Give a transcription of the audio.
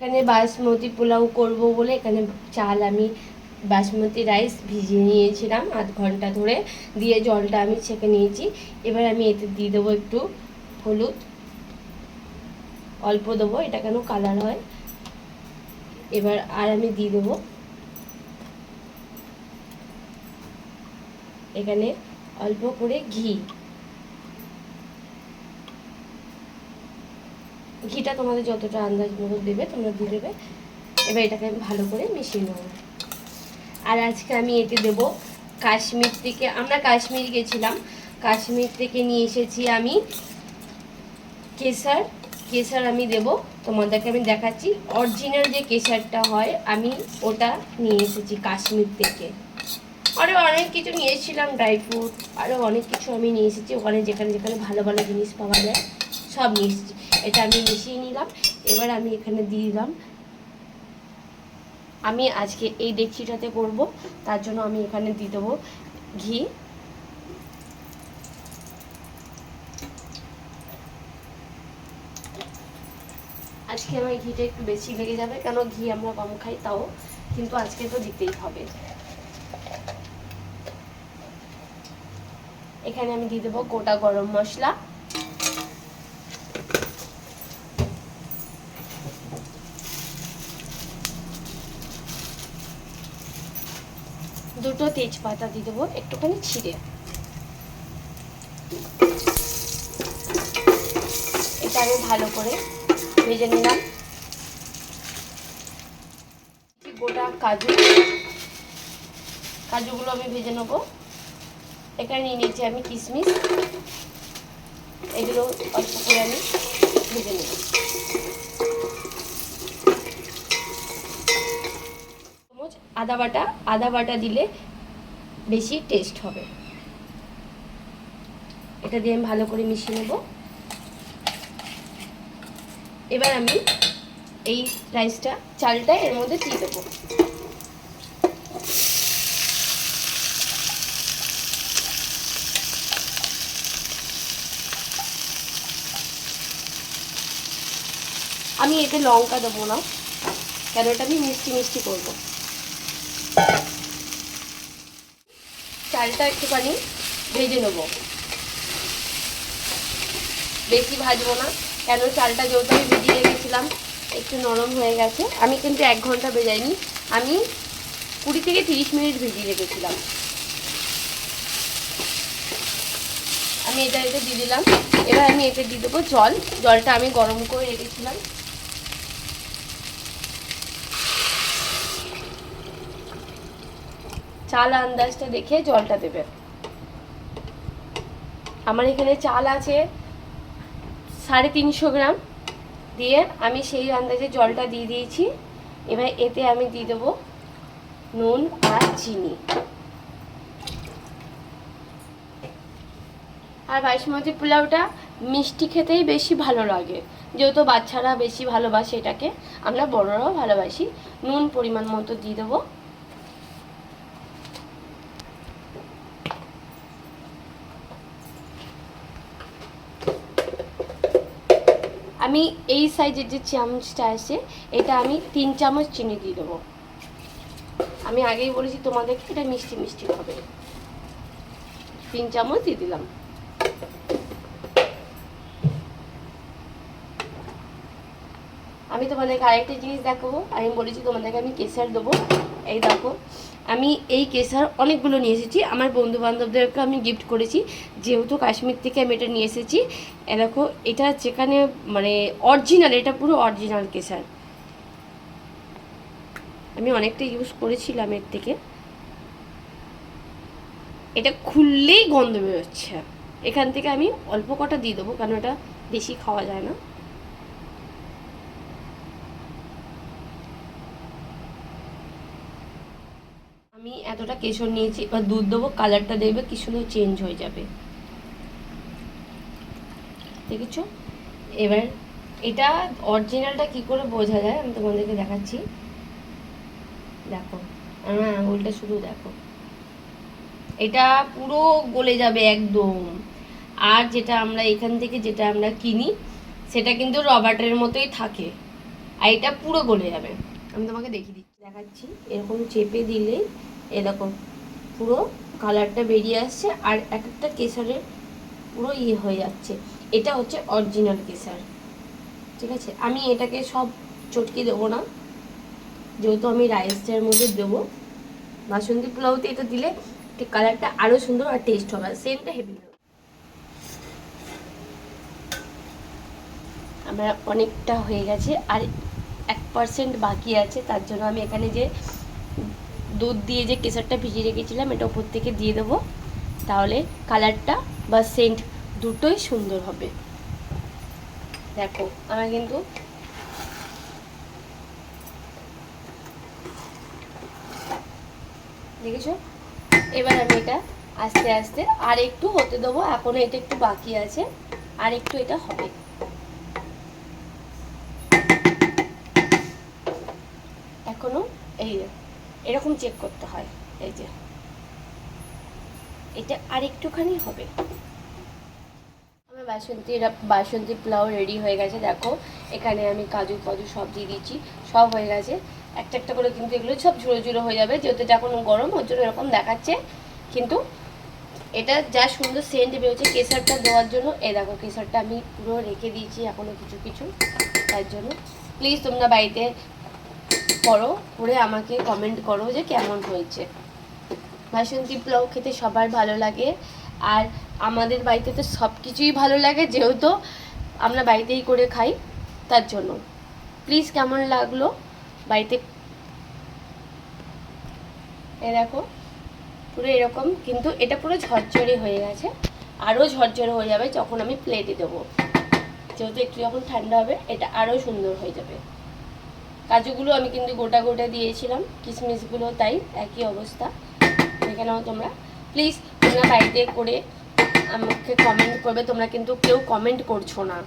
এখানে বাসমতি পোলাও করব বলে এখানে চাল আমি বাসমতি রাইস ভিজিয়ে নিয়েছিলাম আধ ঘন্টা ধরে, দিয়ে জলটা আমি ছেঁকে নিয়েছি। এবার আমি এতে দিয়ে দেবো একটু হলুদ, অল্প দেবো, এটা কেন কালার হয়। এবার আর আমি দিয়ে দেবো এখানে অল্প করে ঘিটা তোমাদের যতটা আন্দাজ মতো দেবে তোমরা দিয়ে দেবে। এবার এটাকে আমি ভালো করে মিশিয়ে নেবো। আর আজকে আমি এতে দেবো কাশ্মীর থেকে, আমরা কাশ্মীর গেছিলাম, কাশ্মীর থেকে নিয়ে এসেছি আমি কেশর আমি দেব। তোমাদেরকে আমি দেখাচ্ছি অরিজিনাল যে কেশরটা হয়, আমি ওটা নিয়ে এসেছি কাশ্মীর থেকে। আরও অনেক কিছু নিয়ে এসেছিলাম, ড্রাই ফ্রুট, আরও অনেক কিছু আমি নিয়ে এসেছি। ওখানে যেখানে যেখানে ভালো ভালো জিনিস পাওয়া যায় সব নিয়ে এসেছি। এটা আমি মিশিয়ে নিলাম। এবার আমি এখানে দিয়ে দিলাম, আমি আজকে এই ডেকচিটাতে করব, তার জন্য আমি এখানে দিয়ে দেবো ঘি। আজকে আমার ঘিটা একটু বেশি লেগে যাবে, কেন ঘি আমরা কম খাই, তাও কিন্তু আজকে তো দিতেই হবে। এখানে আমি দিয়ে দেবো গোটা গরম মশলা, দুটো তেজপাতা দিয়ে দেবো একটুখানি ছিঁড়ে। এটা আমি ভালো করে ভেজে নিলাম। গোটা কাজুগুলো আমি ভেজে নেবো। এখানে নিয়ে নিয়েছি আমি কিশমিশ, এগুলো অল্প করে আমি ভেজে নেব। আদা বাটা দিলে বেশি টেস্ট হবে। এটা দিয়ে আমি ভালো করে মিশিয়ে নেব। এবার আমি এই চালটা এর মধ্যে দিয়ে দেবো। আমি এতে লঙ্কা দেবো না, কেন এটা আমি মিষ্টি মিষ্টি করব। চালটা একটুখানি ভেজে নেব, বেশি ভাজবো না, কেন চালটা যেহেতু আমি ভিজিয়ে রেখেছিলাম একটু নরম হয়ে গেছে। আমি কিন্তু 1 ঘন্টা ভেজাইনি, আমি 20 থেকে 30 মিনিট ভিজিয়ে রেখেছিলাম। আমি এটা দিয়ে দিলাম। এবার আমি এতে দিয়ে দেবো জলটা আমি গরম করে রেখেছিলাম। চাল আন্দাজটা দেখে জলটা দেবে। আমার এখানে চাল আছে 350 গ্রাম, দিয়ে আমি সেই আন্দাজে জলটা দিয়ে দিয়েছি। এবার এতে আমি দিয়ে দেবো নুন আর চিনি। আর বাসমতি পোলাওটা মিষ্টি খেতেই বেশি ভালো লাগে, যেহেতু বাচ্চারা বেশি ভালোবাসে এটাকে, আমরা বড়রাও ভালোবাসি। নুন পরিমাণ মতো দিয়ে দেবো। আমি এই সাইজের যে চামচটা আছে, এটা আমি 3 চামচ চিনি দিয়ে দেবো। আমি আগেই বলেছি তোমাদেরকে এটা মিষ্টি মিষ্টি হবে। 3 চামচ দিয়ে দিলাম। আমি তোমাদেরকে আরেকটা জিনিস দেখাবো, আমি বলেছি তোমাদেরকে আমি কেশর দেবো। এই দেখো, আমি এই কেশর অনেকগুলো নিয়ে এসেছি, আমার বন্ধু বান্ধবদেরকে আমি গিফট করেছি, যেহেতু কাশ্মীর থেকে আমি এটা নিয়ে এসেছি। এ দেখো, এটা যেখানে মানে অরিজিনাল, এটা পুরো অরিজিনাল কেশর। আমি অনেকটা ইউজ করেছিলাম এর থেকে। এটা খুললেই গন্ধ বেরোচ্ছে। এখান থেকে আমি অল্প কটা দিয়ে দেবো, কারণ এটা বেশি খাওয়া যায় না। আমি এতটা কেশর নিয়েছি, এবার দুধ দেবো, কালারটা দেখবে কি সুন্দর চেঞ্জ হয়ে যাবে, দেখেছো? এবার এটা অরিজিনালটা কি করে বোঝা যায় আমি তোমাদেরকে দেখাচ্ছি। দেখো, আমার আঙুলটা শুধু দেখো, এটা পুরো গলে যাবে একদম। আর যেটা আমরা এখান থেকে যেটা আমরা কিনি সেটা কিন্তু রবার্টের মতোই থাকে, আর এটা পুরো গলে যাবে। আমি তোমাকে দেখাচ্ছি। এরকম চেপে দিলে এরকম পুরো কালারটা বেরিয়ে আসছে, আর এক একটা কেশরের পুরো ইয়ে হয়ে যাচ্ছে। এটা হচ্ছে অরিজিনাল কেশর, ঠিক আছে। আমি এটাকে সব চটকে দেবো না, যেহেতু আমি রাইসটার মধ্যে দেবো। বাসন্তী পোলাওতে এটা দিলে কালারটা আরও সুন্দর আর টেস্ট হবে, সেন্টটা হেভি হবে। আমার অনেকটা হয়ে গেছে, আর 1% বাকি আছে। তার জন্য আমি এখানে যে দুধ দিয়ে যে কেশরটা ভিজিয়ে রেখেছিলাম এটা ওপর থেকে দিয়ে দেবো, তাহলে কালারটা বা সেন্ট দুটোই সুন্দর হবে। দেখো আমার কিন্তু দেখেছো। এবার আমি এটা আস্তে আস্তে আর একটু হতে দেবো, এখনো এটা একটু বাকি আছে, আর একটু এটা হবে। এখনো এই এরকম চেক করতে হয়, এই যে এটা আর একটুখানি হবে। আমার বাসন্তী পোলাও রেডি হয়ে গেছে। দেখো এখানে আমি কাজু সব দিয়ে দিচ্ছি, সব হয়ে গেছে। একটা একটা করে কিন্তু এগুলো সব ঝুড়ো ঝুড়ো হয়ে যাবে, যেহেতু এটা এখন গরম ওর জন্য এরকম দেখাচ্ছে। কিন্তু এটা যা সুন্দর সেন্ট বেরোচ্ছে কেশরটা দেওয়ার জন্য। এই দেখো কেশরটা আমি পুরো রেখে দিয়েছি এখনও কিছু কিছু, তার জন্য প্লিজ তোমরা বাড়িতে করে আমাকে কমেন্ট করো যে কেমন হয়েছে। বাসন্তী পোলাও খেতে সবার ভালো লাগে, আর আমাদের বাড়িতে তো সব কিছুই ভালো লাগে, যেহেতু আমরা বাড়িতেই করে খাই, তার জন্য প্লিজ কেমন লাগলো বাড়িতে। এ দেখো পুরো এরকম, কিন্তু এটা পুরো ঝরঝরে হয়ে গেছে, আরও ঝরঝরে হয়ে যাবে যখন আমি প্লেটে দেবো, যেহেতু একটু যখন ঠান্ডা হবে এটা আরও সুন্দর হয়ে যাবে। কাজুগুলো আমি কিন্তু গোটা গোটা দিয়েছিলাম, কিশমিশগুলো তাই একই অবস্থা। দেখে নাও তোমরা, প্লিজ তোমরা বাড়িতে করে আমাকে কমেন্ট করবে। তোমরা কিন্তু কেউ কমেন্ট করছো না।